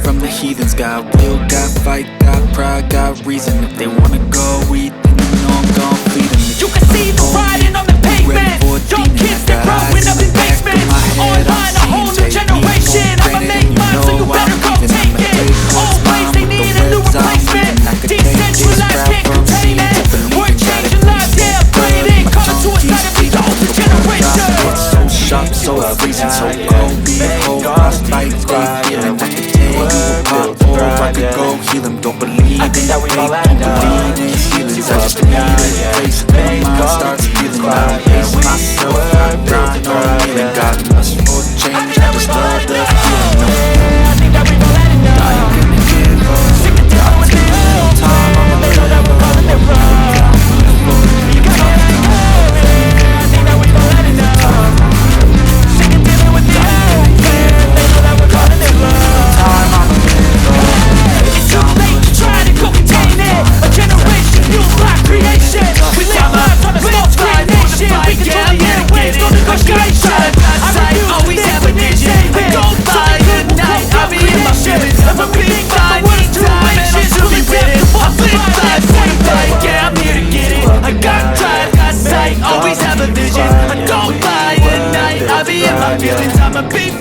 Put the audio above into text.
from the heathens. Got will, got fight, got pride, got reason. If they wanna go eat, then you know I'm gon' feed them. You can see the riding on the pavement. Young kids, they're growing up in basements. Online, a whole new generation. I'ma make mine, so you better go take it. Always they need a new replacement. Decentralized, can't contain it. We're changing lives, yeah, upgrading. Coming to a side of the older generation. So sharp, so freezing, so cold. Be a whole frostbite, they feeling. I could tear you apart, or I could go heal them. Don't believe in fate, don't believe in healings. I just need a place, then my mind starts feeling. I pace myself, I grind on it, and got lust for change. I just love the feeling. I think that we've all had enough. I ain't gonna give up. Sick of dealing with this whole time. They know that we're calling it wrong. You got all that love, yeah. I think that we've all had enough. Sick of dealing with this whole thing. They know that we're calling it wrong. It's too late to try to go contain it. A generation fueled by creation. We live lives on a small screen nation. We control the airwaves, no negotiation. Always have a vision. I don't buy at night. I'll be in my feelings. And when we think that the world's too anxious, I'll we'll be be with it. ripped I live apart. life, same life. Yeah, I'm here to get it. I got drive, got sight. Always have a vision. I don't buy at night. I'll be in my feelings. I'm a big